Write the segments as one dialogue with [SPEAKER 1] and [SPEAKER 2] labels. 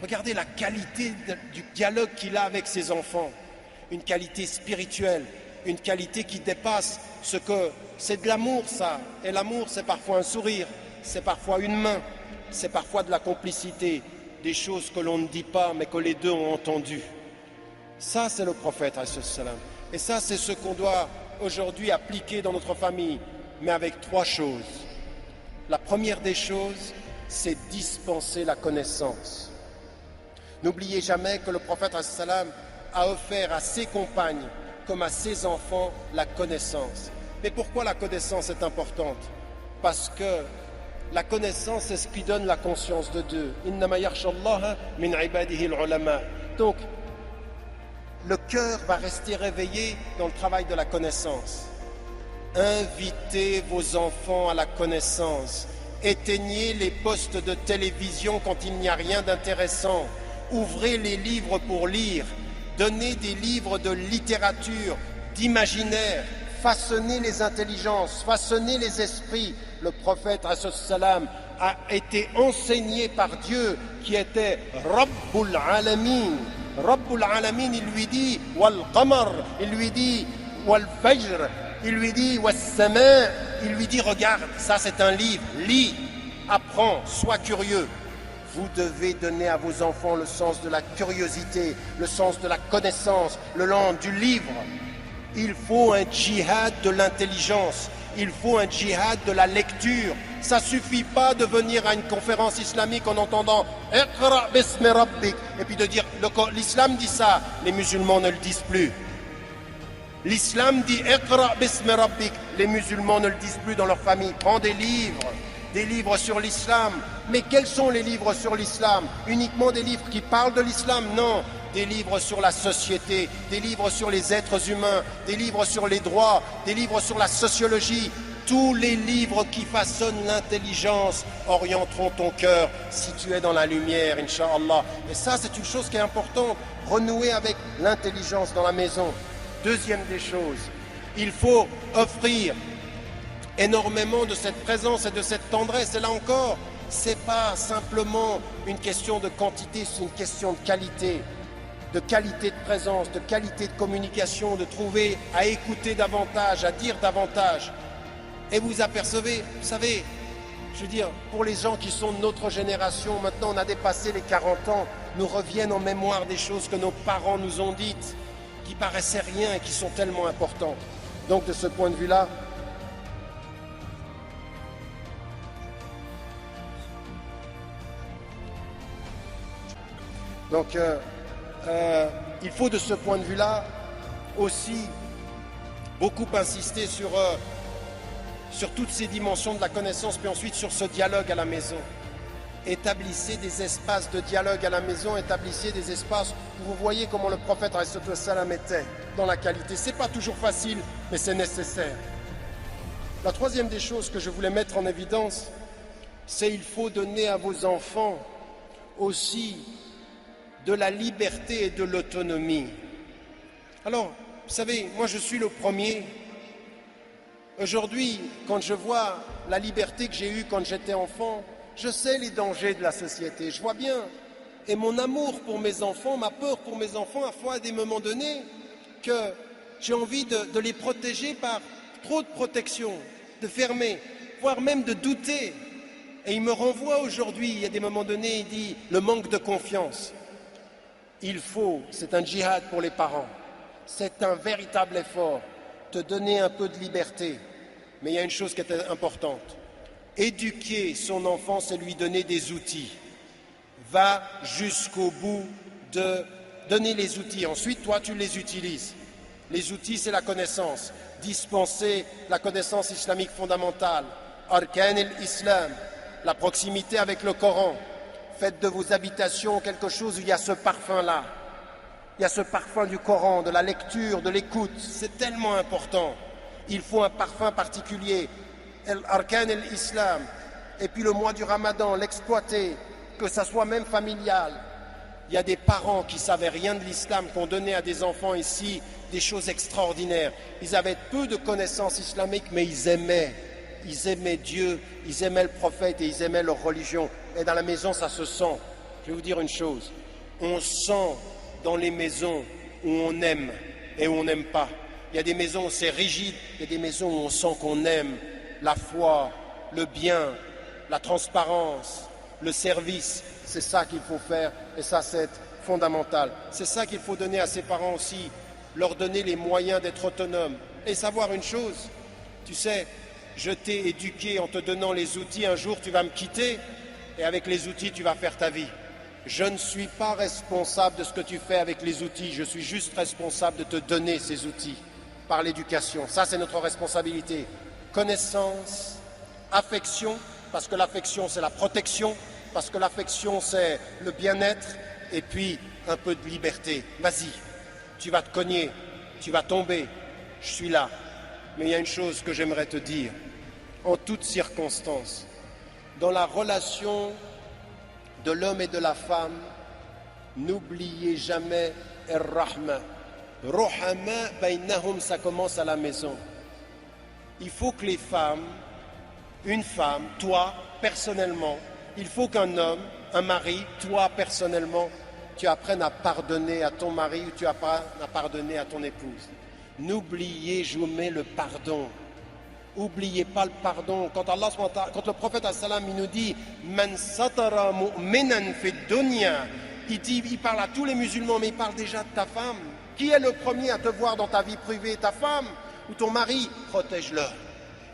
[SPEAKER 1] Regardez la qualité du dialogue qu'il a avec ses enfants. Une qualité spirituelle, une qualité qui dépasse ce que... C'est de l'amour, ça. Et l'amour, c'est parfois un sourire, c'est parfois une main, c'est parfois de la complicité, des choses que l'on ne dit pas, mais que les deux ont entendues. Ça, c'est le prophète, alayhi salam. Et ça, c'est ce qu'on doit aujourd'hui appliquer dans notre famille, mais avec trois choses. La première des choses, c'est dispenser la connaissance. N'oubliez jamais que le prophète alayhi salam a offert à ses compagnes comme à ses enfants la connaissance. Mais pourquoi la connaissance est importante? Parce que la connaissance, c'est ce qui donne la conscience de Dieu. Innama yakhshallaha min ibadihi al-ulama. Donc, le cœur va rester réveillé dans le travail de la connaissance. Invitez vos enfants à la connaissance. Éteignez les postes de télévision quand il n'y a rien d'intéressant. Ouvrez les livres pour lire. Donnez des livres de littérature, d'imaginaire. Façonnez les intelligences, façonnez les esprits. Le prophète salam a été enseigné par Dieu qui était Rabbul Alamin. Rabbul Alamin, il lui dit Wal Qamar, il lui dit Wal Fajr, il lui dit Was Sama, il lui dit regarde, ça c'est un livre, lis, apprends, sois curieux. Vous devez donner à vos enfants le sens de la curiosité, le sens de la connaissance, le sens du livre. Il faut un djihad de l'intelligence, il faut un djihad de la lecture. Ça ne suffit pas de venir à une conférence islamique en entendant « Iqra bismi rabbik » et puis de dire « l'islam dit ça », les musulmans ne le disent plus. L'islam dit « Iqra bismi rabbik », les musulmans ne le disent plus dans leur famille. Prends des livres sur l'islam. Mais quels sont les livres sur l'islam? Uniquement des livres qui parlent de l'islam? Non. Des livres sur la société, des livres sur les êtres humains, des livres sur les droits, des livres sur la sociologie. Tous les livres qui façonnent l'intelligence orienteront ton cœur si tu es dans la lumière, Inch'Allah. Et ça, c'est une chose qui est importante. Renouer avec l'intelligence dans la maison. Deuxième des choses, il faut offrir énormément de cette présence et de cette tendresse. Et là encore, ce n'est pas simplement une question de quantité, c'est une question de qualité. De qualité de présence, de qualité de communication, de trouver à écouter davantage, à dire davantage. Et vous apercevez, vous savez, je veux dire, pour les gens qui sont de notre génération, maintenant on a dépassé les 40 ans, nous reviennent en mémoire des choses que nos parents nous ont dites, qui paraissaient rien et qui sont tellement importantes. Donc de ce point de vue-là, il faut de ce point de vue-là aussi beaucoup insister sur toutes ces dimensions de la connaissance, puis ensuite sur ce dialogue à la maison. Établissez des espaces de dialogue à la maison, établissez des espaces où vous voyez comment le prophète ﷺ était dans la qualité. Ce n'est pas toujours facile, mais c'est nécessaire. La troisième des choses que je voulais mettre en évidence, c'est qu'il faut donner à vos enfants aussi de la liberté et de l'autonomie. Alors, vous savez, moi je suis le premier. Aujourd'hui, quand je vois la liberté que j'ai eue quand j'étais enfant, je sais les dangers de la société, je vois bien. Et mon amour pour mes enfants, ma peur pour mes enfants, a fait à des moments donnés que j'ai envie de les protéger par trop de protection, de fermer, voire même de douter. Et il me renvoie aujourd'hui, il y a des moments donnés, il dit le manque de confiance. Il faut, c'est un djihad pour les parents, c'est un véritable effort, te donner un peu de liberté. Mais il y a une chose qui est importante, éduquer son enfant, c'est lui donner des outils. Va jusqu'au bout de donner les outils. Ensuite, toi, tu les utilises. Les outils, c'est la connaissance. Dispenser la connaissance islamique fondamentale. Arkan al-Islam, la proximité avec le Coran. Faites de vos habitations quelque chose où il y a ce parfum-là. Il y a ce parfum du Coran, de la lecture, de l'écoute. C'est tellement important. Il faut un parfum particulier. Arkan al-Islam. Et puis le mois du Ramadan, l'exploiter, que ça soit même familial. Il y a des parents qui ne savaient rien de l'islam, qui ont donné à des enfants ici des choses extraordinaires. Ils avaient peu de connaissances islamiques, mais ils aimaient Dieu, ils aimaient le prophète et ils aimaient leur religion. Et dans la maison, ça se sent. je vais vous dire une chose. On sent dans les maisons où on aime et où on n'aime pas. Il y a des maisons où c'est rigide, il y a des maisons où on sent qu'on aime la foi, le bien, la transparence, le service. C'est ça qu'il faut faire et ça c'est fondamental. C'est ça qu'il faut donner à ses parents aussi, leur donner les moyens d'être autonomes. Et savoir une chose, tu sais, je t'ai éduqué en te donnant les outils, un jour tu vas me quitter et avec les outils tu vas faire ta vie. Je ne suis pas responsable de ce que tu fais avec les outils, je suis juste responsable de te donner ces outils par l'éducation. Ça c'est notre responsabilité. Connaissance, affection, parce que l'affection c'est la protection, parce que l'affection c'est le bien-être, et puis un peu de liberté. Vas-y, tu vas te cogner, tu vas tomber, je suis là. Mais il y a une chose que j'aimerais te dire, en toutes circonstances, dans la relation de l'homme et de la femme, n'oubliez jamais Ar-Rahma. Rohama bainahum, ça commence à la maison. Il faut que les femmes, une femme, toi, personnellement, il faut qu'un homme, un mari, toi, personnellement, tu apprennes à pardonner à ton mari ou tu apprennes à pardonner à ton épouse. N'oubliez jamais le pardon. N'oubliez pas le pardon. Quand le prophète il nous dit Man satara mu'minan fi dunya, il parle à tous les musulmans, mais il parle déjà de ta femme. Qui est le premier à te voir dans ta vie privée, ta femme ou ton mari? Protège-le.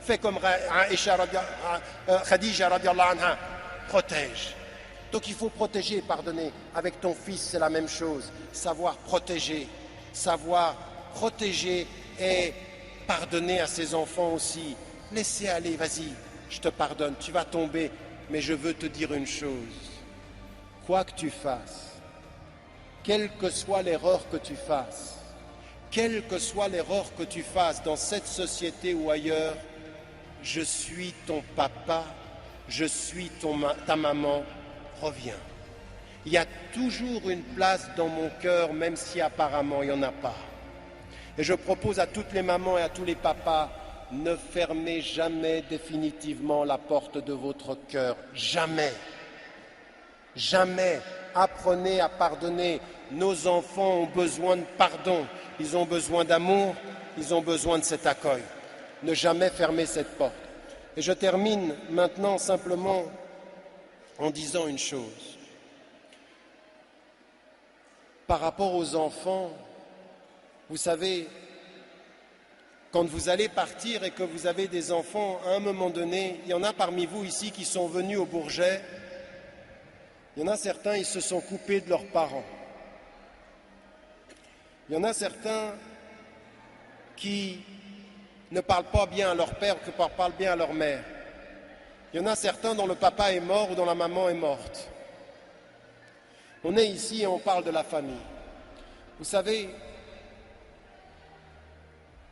[SPEAKER 1] Fais comme Khadija radiallahu anha, protège. Donc il faut protéger et pardonner. Avec ton fils, c'est la même chose. Savoir protéger et pardonner à ses enfants aussi. Laissez aller, vas-y, je te pardonne, tu vas tomber, mais je veux te dire une chose. Quoi que tu fasses, quelle que soit l'erreur que tu fasses, quelle que soit l'erreur que tu fasses dans cette société ou ailleurs, je suis ton papa, je suis ta maman, reviens. Il y a toujours une place dans mon cœur, même si apparemment il n'y en a pas. Et je propose à toutes les mamans et à tous les papas, ne fermez jamais définitivement la porte de votre cœur. Jamais. Jamais. Apprenez à pardonner. Nos enfants ont besoin de pardon. Ils ont besoin d'amour. Ils ont besoin de cet accueil. Ne jamais fermer cette porte. Et je termine maintenant simplement en disant une chose. Par rapport aux enfants, vous savez, quand vous allez partir et que vous avez des enfants, à un moment donné, il y en a parmi vous ici qui sont venus au Bourget, il y en a certains, ils se sont coupés de leurs parents. Il y en a certains qui ne parlent pas bien à leur père, qui parlent bien à leur mère. Il y en a certains dont le papa est mort ou dont la maman est morte. On est ici et on parle de la famille. Vous savez,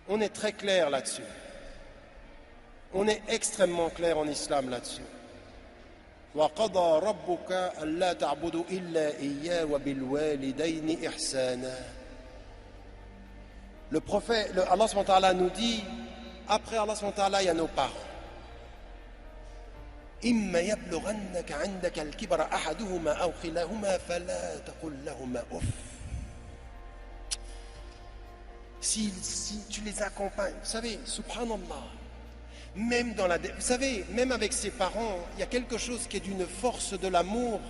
[SPEAKER 1] on est très clair là-dessus. On est extrêmement clair en islam là-dessus. وَقَضَى رَبُّكَ أَلَّا تَعْبُدُوا إِلَّا إِيَّاهُ وَبِالْوَالِدَيْنِ إِحْسَانًا. Le prophète, Allah SWT nous dit, après Allah SWT, il y a nos parents. إِمَّا يَبْلُغَنَّكَ عِنْدَكَ الْكِبَرَ أَحَدُهُمَا أَوْ كِلَاهُمَا فَلَا تَقُلْ لَهُمَا أُفٍّ. Si tu les accompagnes, vous savez, subhanallah, même vous savez, même avec ses parents, il y a quelque chose qui est d'une force de l'amour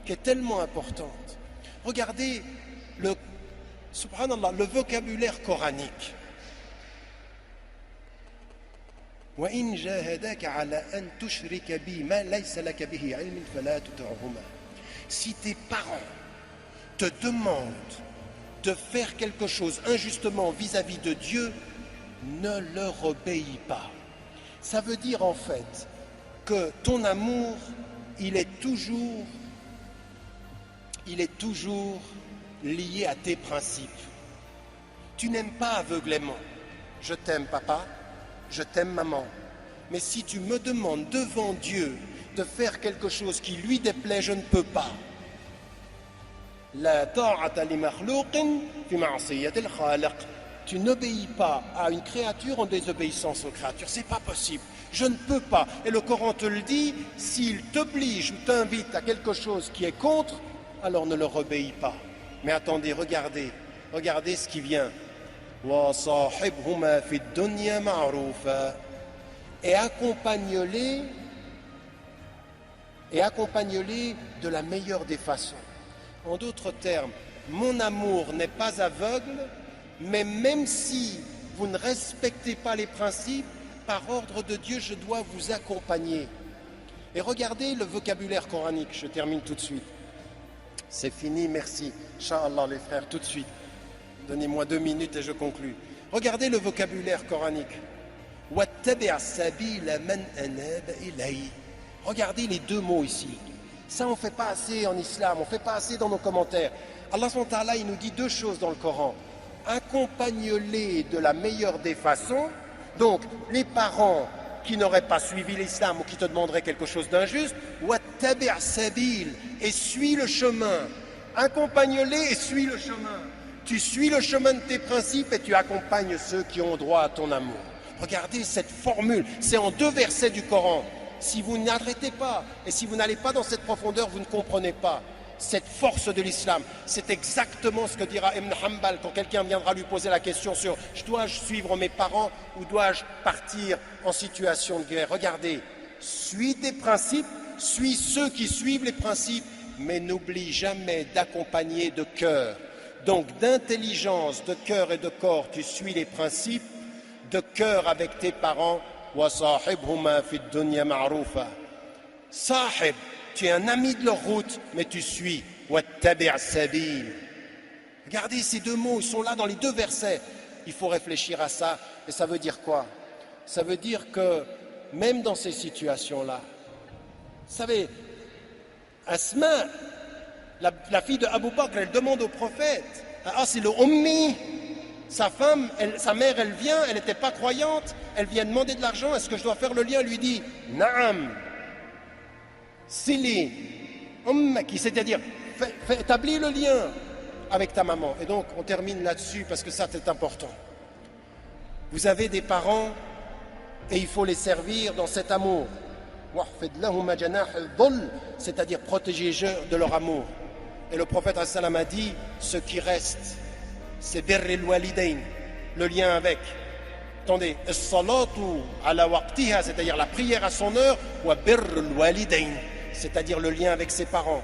[SPEAKER 1] qui est tellement importante. Regardez subhanallah, le vocabulaire coranique. وَإِنْ جَاهَدَاكَ عَلَىٰ أَنْ تُشْرِكَ بِي مَا لَيْسَ لَكَ بِهِ عِلْمٍ فَلَا تُطِعْهُمَا. Si tes parents te demandent de faire quelque chose injustement vis-à-vis de Dieu, ne leur obéis pas. Ça veut dire en fait que ton amour, il est toujours lié à tes principes. Tu n'aimes pas aveuglément. Je t'aime papa, je t'aime maman. Mais si tu me demandes devant Dieu de faire quelque chose qui lui déplaît, je ne peux pas. La ta'ata li makhlouqin fi ma'siyatil khaliq. Tu n'obéis pas à une créature en désobéissance aux créatures. C'est pas possible. Je ne peux pas. Et le Coran te le dit, s'il t'oblige ou t'invite à quelque chose qui est contre, alors ne leur obéis pas. Mais attendez, regardez ce qui vient. وَصَاحِبْهُمَا فِي الدُّنْيَا مَعْرُوفًا. Et accompagne-les de la meilleure des façons. En d'autres termes, mon amour n'est pas aveugle, mais même si vous ne respectez pas les principes, par ordre de Dieu, je dois vous accompagner. Et regardez le vocabulaire coranique, je termine tout de suite. C'est fini, merci. Inch'Allah les frères, tout de suite. Donnez-moi 2 minutes et je conclus. Regardez le vocabulaire coranique. وَاتَّبِعْ سَبِيلَ مَنْ أَنَابَ إِلَيْهِ. Regardez les 2 mots ici. Ça, on ne fait pas assez en islam, on ne fait pas assez dans nos commentaires. Allah SWT, il nous dit 2 choses dans le Coran. Accompagne-les de la meilleure des façons. Donc, les parents qui n'auraient pas suivi l'islam ou qui te demanderaient quelque chose d'injuste, وَاتَّبِعْ سَبِيلَ, et suis le chemin. Accompagne-les et suis le chemin. Tu suis le chemin de tes principes et tu accompagnes ceux qui ont droit à ton amour. Regardez cette formule, c'est en 2 versets du Coran. Si vous n'arrêtez pas et si vous n'allez pas dans cette profondeur, vous ne comprenez pas cette force de l'islam. C'est exactement ce que dira Ibn Hanbal quand quelqu'un viendra lui poser la question sur « dois-je suivre mes parents ou dois-je partir en situation de guerre ?» Regardez, suis tes principes, suis ceux qui suivent les principes, mais n'oublie jamais d'accompagner de cœur. Donc d'intelligence, de cœur et de corps, tu suis les principes, de cœur avec tes parents. وَصَاحِبْهُمَا فِي الدُّنْيَا مَعْرُوفًا. Sahib, tu es un ami de leur route, mais tu suis. وَاتَّبِعْ سَبِيلَ. Regardez ces 2 mots, ils sont là dans les 2 versets. Il faut réfléchir à ça. Et ça veut dire quoi? Ça veut dire que même dans ces situations-là, vous savez, Asma, la fille de Abu Bakr, elle demande au prophète, ah c'est le ummi, sa femme, sa mère, elle vient, elle n'était pas croyante, elle vient demander de l'argent, est-ce que je dois faire le lien? Elle lui dit, Naam, Sili, ummaki, c'est-à-dire, établis le lien avec ta maman. Et donc, on termine là-dessus parce que ça, c'est important. Vous avez des parents et il faut les servir dans cet amour. C'est-à-dire protéger de leur amour. Et le prophète a dit, ce qui reste, c'est birrul walidain, le lien avec. Attendez, as-salatu ala waqtiha, c'est-à-dire la prière à son heure, ou birrul walidain, c'est-à-dire le lien avec ses parents.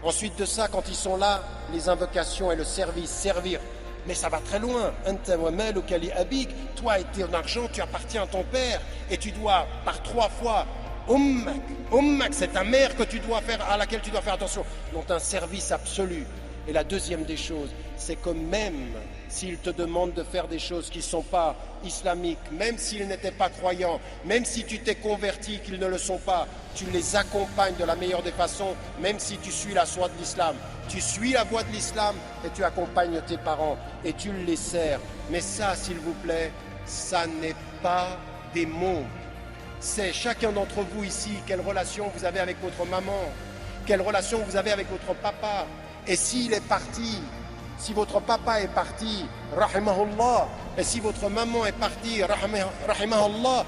[SPEAKER 1] Ensuite de ça, quand ils sont là, les invocations et le service, servir. Mais ça va très loin. Anta wa maluka li abik, toi et ton argent, tu appartiens à ton père, et tu dois par 3 fois. Ummak, c'est ta mère que tu dois faire, à laquelle tu dois faire attention. Donc un service absolu. Et la deuxième des choses, c'est que même s'ils te demandent de faire des choses qui ne sont pas islamiques, même s'ils n'étaient pas croyants, même si tu t'es converti, qu'ils ne le sont pas, tu les accompagnes de la meilleure des façons, même si tu suis la voie de l'islam. Tu suis la voie de l'islam et tu accompagnes tes parents et tu les sers. Mais ça, s'il vous plaît, ça n'est pas des mots. C'est chacun d'entre vous ici, quelle relation vous avez avec votre maman, quelle relation vous avez avec votre papa. Et s'il est parti, si votre papa est parti, rahimahullah, et si votre maman est partie, rahimahullah,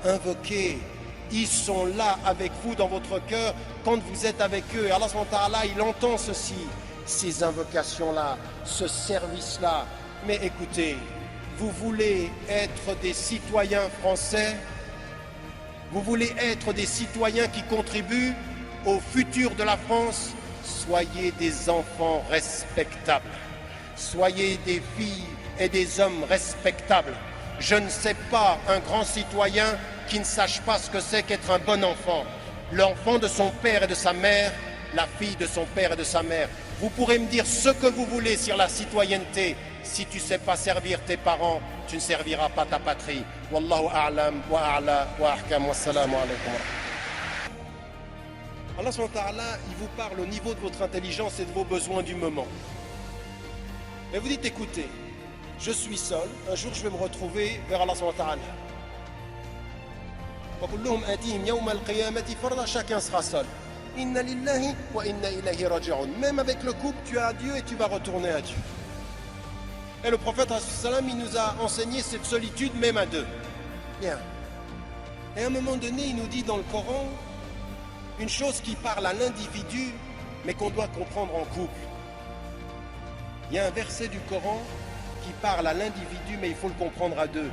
[SPEAKER 1] invoquez. Ils sont là avec vous dans votre cœur quand vous êtes avec eux. Et Allah SWT, il entend ceci, ces invocations-là, ce service-là. Mais écoutez, vous voulez être des citoyens français? Vous voulez être des citoyens qui contribuent au futur de la France? Soyez des enfants respectables. Soyez des filles et des hommes respectables. Je ne sais pas un grand citoyen qui ne sache pas ce que c'est qu'être un bon enfant. L'enfant de son père et de sa mère, la fille de son père et de sa mère. Vous pourrez me dire ce que vous voulez sur la citoyenneté. Si tu ne sais pas servir tes parents, tu ne serviras pas ta patrie. Wallahu a'lam wa a'la wa ahkam wa salamu alaykum. Allah SWT, il vous parle au niveau de votre intelligence et de vos besoins du moment. Et vous dites, écoutez, je suis seul, un jour je vais me retrouver vers Allah SWT. Chacun sera seul. Inna lillahi wa inna ilayhi raji'un. Même avec le couple, tu as Dieu et tu vas retourner à Dieu. Et le prophète, il nous a enseigné cette solitude même à 2. Bien. Et à un moment donné, il nous dit dans le Coran, une chose qui parle à l'individu mais qu'on doit comprendre en couple. Il y a un verset du Coran qui parle à l'individu, mais il faut le comprendre à deux.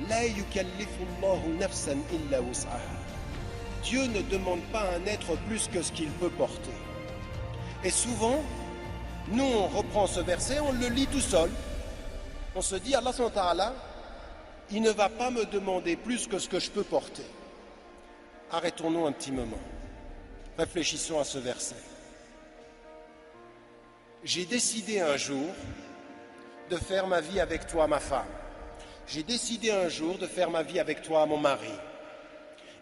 [SPEAKER 1] La yukallifu Allahu nafsan illa wus'aha. Dieu ne demande pas à un être plus que ce qu'il peut porter. Et souvent, nous on reprend ce verset, on le lit tout seul. On se dit, Allah subhanahu wa ta'ala, il ne va pas me demander plus que ce que je peux porter. Arrêtons-nous un petit moment. Réfléchissons à ce verset. J'ai décidé un jour de faire ma vie avec toi, ma femme. J'ai décidé un jour de faire ma vie avec toi, mon mari.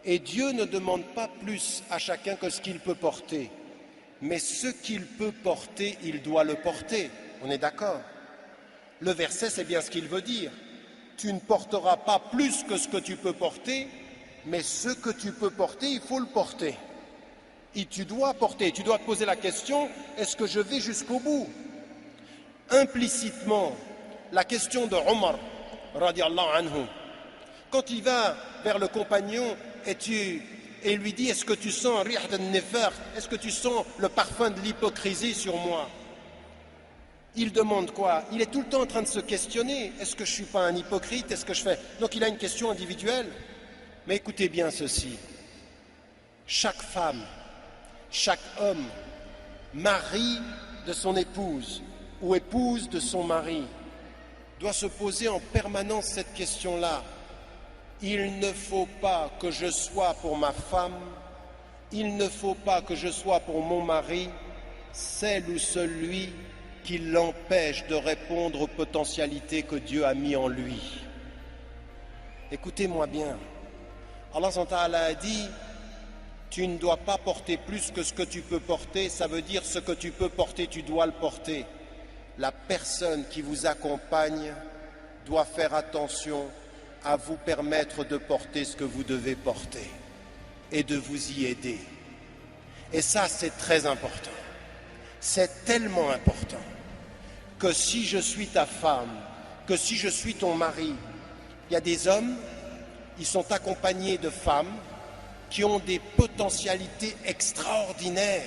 [SPEAKER 1] Et Dieu ne demande pas plus à chacun que ce qu'il peut porter. Mais ce qu'il peut porter, il doit le porter. On est d'accord? Le verset, c'est bien ce qu'il veut dire. Tu ne porteras pas plus que ce que tu peux porter, mais ce que tu peux porter, il faut le porter. Et tu dois porter. Tu dois te poser la question, est-ce que je vais jusqu'au bout? Implicitement, la question de Omar, radiallahu anhu, quand il va vers le compagnon et lui dit, est-ce que tu sens rih al-nifaq, est-ce que tu sens le parfum de l'hypocrisie sur moi? Il demande quoi? Il est tout le temps en train de se questionner, est-ce que je ne suis pas un hypocrite? Est-ce que je fais... Donc il a une question individuelle. Mais écoutez bien ceci, chaque femme, chaque homme, mari de son épouse ou épouse de son mari, doit se poser en permanence cette question-là. Il ne faut pas que je sois pour ma femme, il ne faut pas que je sois pour mon mari, celle ou celui qui l'empêche de répondre aux potentialités que Dieu a mis en lui. Écoutez-moi bien, Allah a dit, tu ne dois pas porter plus que ce que tu peux porter, ça veut dire ce que tu peux porter, tu dois le porter. La personne qui vous accompagne doit faire attention à vous permettre de porter ce que vous devez porter et de vous y aider. Et ça, c'est très important. C'est tellement important que si je suis ta femme, que si je suis ton mari, il y a des hommes, ils sont accompagnés de femmes qui ont des potentialités extraordinaires.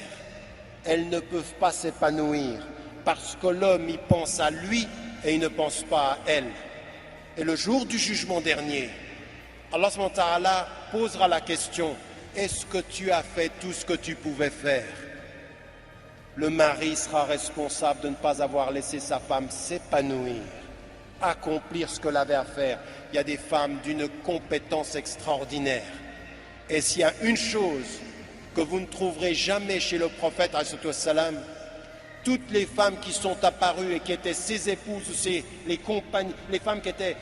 [SPEAKER 1] Elles ne peuvent pas s'épanouir parce que l'homme, il pense à lui et il ne pense pas à elle. Et le jour du jugement dernier, Allah subhanahu wa ta'ala posera la question, est-ce que tu as fait tout ce que tu pouvais faire? Le mari sera responsable de ne pas avoir laissé sa femme s'épanouir, accomplir ce qu'elle avait à faire. Il y a des femmes d'une compétence extraordinaire. Et s'il y a une chose que vous ne trouverez jamais chez le prophète, toutes les femmes qui sont apparues et qui étaient ses épouses, les femmes qui étaient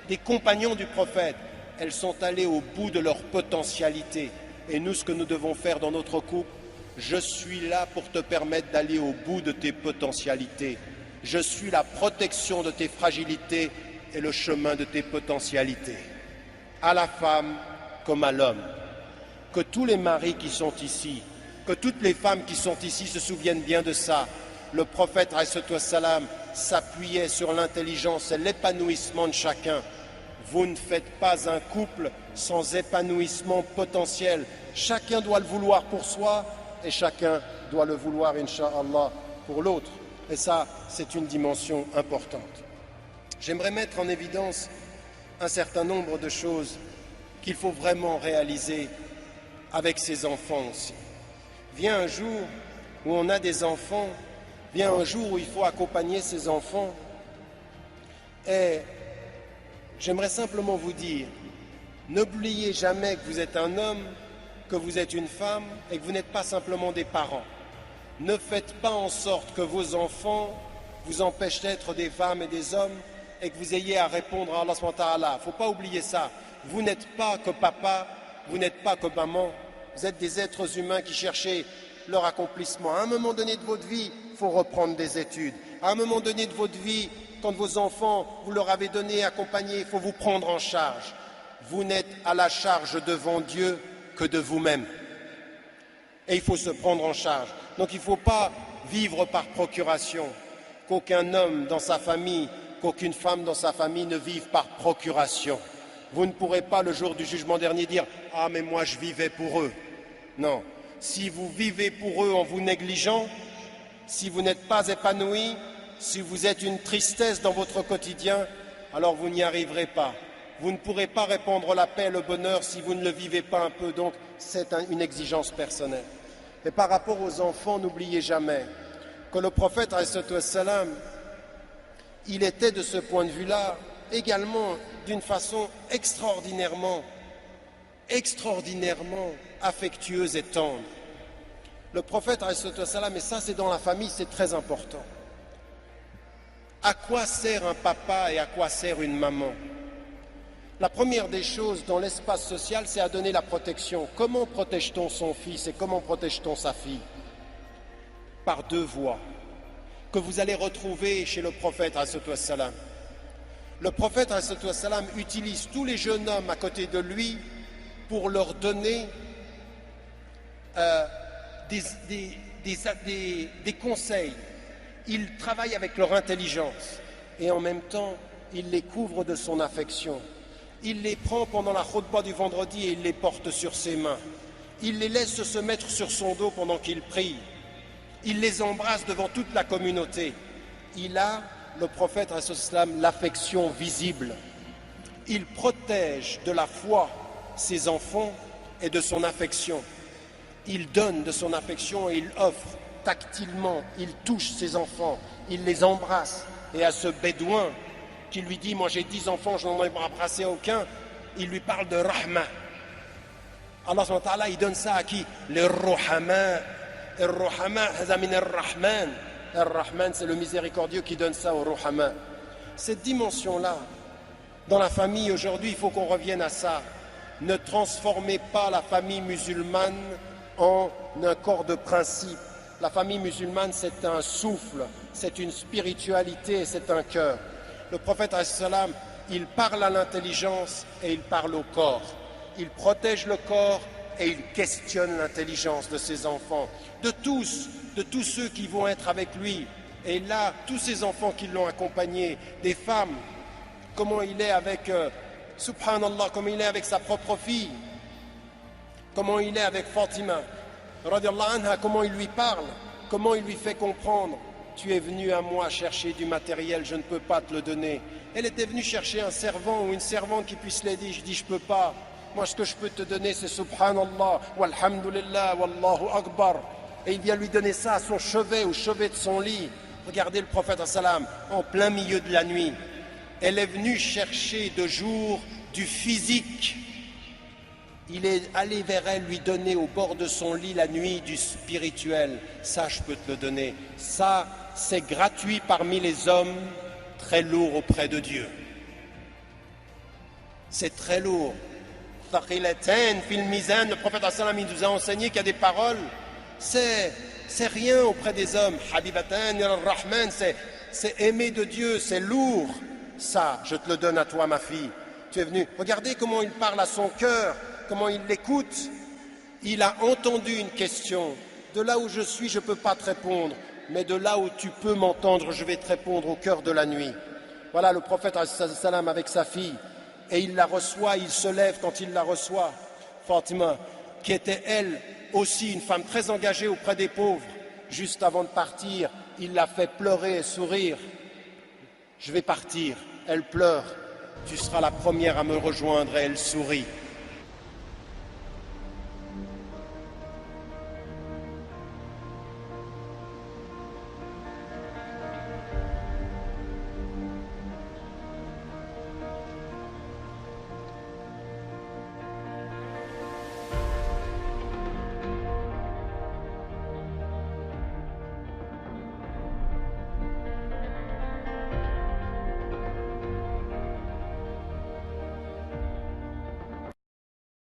[SPEAKER 1] des compagnons du prophète, elles sont allées au bout de leur potentialité. Et nous, ce que nous devons faire dans notre couple, je suis là pour te permettre d'aller au bout de tes potentialités. Je suis la protection de tes fragilités et le chemin de tes potentialités. À la femme comme à l'homme. Que tous les maris qui sont ici, que toutes les femmes qui sont ici se souviennent bien de ça. Le prophète ﷺ s'appuyait sur l'intelligence et l'épanouissement de chacun. Vous ne faites pas un couple sans épanouissement potentiel. Chacun doit le vouloir pour soi et chacun doit le vouloir, Inch'Allah, pour l'autre. Et ça, c'est une dimension importante. J'aimerais mettre en évidence un certain nombre de choses qu'il faut vraiment réaliser avec ses enfants aussi. Vient un jour où on a des enfants, vient un jour où il faut accompagner ses enfants. Et j'aimerais simplement vous dire, n'oubliez jamais que vous êtes un homme, que vous êtes une femme et que vous n'êtes pas simplement des parents. Ne faites pas en sorte que vos enfants vous empêchent d'être des femmes et des hommes et que vous ayez à répondre à Allah subhanahu wa ta'ala. Il ne faut pas oublier ça. Vous n'êtes pas que papa, vous n'êtes pas que maman. Vous êtes des êtres humains qui cherchez leur accomplissement. À un moment donné de votre vie, il faut reprendre des études. À un moment donné de votre vie, quand vos enfants, vous leur avez donné, accompagné, il faut vous prendre en charge. Vous n'êtes à la charge devant Dieu que de vous-même. Et il faut se prendre en charge. Donc il ne faut pas vivre par procuration. Qu'aucun homme dans sa famille, qu'aucune femme dans sa famille ne vive par procuration. Vous ne pourrez pas le jour du jugement dernier dire « Ah mais moi je vivais pour eux ». Non, Si vous vivez pour eux en vous négligeant, si vous n'êtes pas épanoui, si vous êtes une tristesse dans votre quotidien, alors vous n'y arriverez pas. Vous ne pourrez pas répandre la paix et le bonheur si vous ne le vivez pas un peu. Donc, c'est une exigence personnelle. Et par rapport aux enfants, n'oubliez jamais que le prophète, salam, il était de ce point de vue-là également d'une façon extraordinairement affectueuse et tendre. Le prophète, salam, et ça c'est dans la famille, c'est très important. À quoi sert un papa et à quoi sert une maman? La première des choses dans l'espace social, c'est à donner la protection. Comment protège-t-on son fils et comment protège-t-on sa fille? Par deux voies que vous allez retrouver chez le prophète, salam. Le prophète, salam, utilise tous les jeunes hommes à côté de lui pour leur donner des conseils. Il travaille avec leur intelligence et en même temps, il les couvre de son affection. Il les prend pendant la khutbah du vendredi et il les porte sur ses mains. Il les laisse se mettre sur son dos pendant qu'il prie. Il les embrasse devant toute la communauté. Il a, le prophète, l'affection visible. Il protège de la foi ses enfants et de son affection. Il donne de son affection et il offre tactilement. Il touche ses enfants, il les embrasse. Et à ce bédouin qui lui dit « Moi j'ai 10 enfants, je n'en ai embrassé aucun », il lui parle de rahma. Allah subhanahu wa ta'ala, il donne ça à qui? Les ruhama. Ar-Rahman, Ar-Rahman. Ar-Rahman, c'est le miséricordieux qui donne ça au Ruhama. Cette dimension-là, dans la famille aujourd'hui, il faut qu'on revienne à ça. Ne transformez pas la famille musulmane en un corps de principe. La famille musulmane, c'est un souffle, c'est une spiritualité, c'est un cœur. Le prophète, salam, il parle à l'intelligence et il parle au corps. Il protège le corps et il questionne l'intelligence de ses enfants, de tous ceux qui vont être avec lui. Et là, tous ces enfants qui l'ont accompagné, des femmes, comment il est avec, subhanallah, comment il est avec sa propre fille, comment il est avec Fatima, radiallahu anha, comment il lui parle, comment il lui fait comprendre, tu es venu à moi chercher du matériel, je ne peux pas te le donner. Elle était venue chercher un servant ou une servante qui puisse l'aider, je dis je peux pas. Moi, ce que je peux te donner, c'est Subhanallah, Walhamdulillah, Wallahu Akbar. Et il vient lui donner ça à son chevet, au chevet de son lit. Regardez le prophète, salam, en plein milieu de la nuit. Elle est venue chercher de jour du physique. Il est allé vers elle, lui donner au bord de son lit la nuit du spirituel. Ça, je peux te le donner. Ça, c'est gratuit parmi les hommes, très lourd auprès de Dieu. C'est très lourd. Le prophète il nous a enseigné qu'il y a des paroles, c'est rien auprès des hommes. Habibatan Rahman, c'est aimer de Dieu, c'est lourd. Ça, je te le donne à toi, ma fille. Tu es venu. Regardez comment il parle à son cœur, comment il l'écoute. Il a entendu une question. De là où je suis, je ne peux pas te répondre, mais de là où tu peux m'entendre, je vais te répondre au cœur de la nuit. Voilà le prophète salam avec sa fille. Et il la reçoit, il se lève quand il la reçoit. Fatima, qui était elle aussi une femme très engagée auprès des pauvres, juste avant de partir, il l'a fait pleurer et sourire. Je vais partir, elle pleure, tu seras la première à me rejoindre et elle sourit.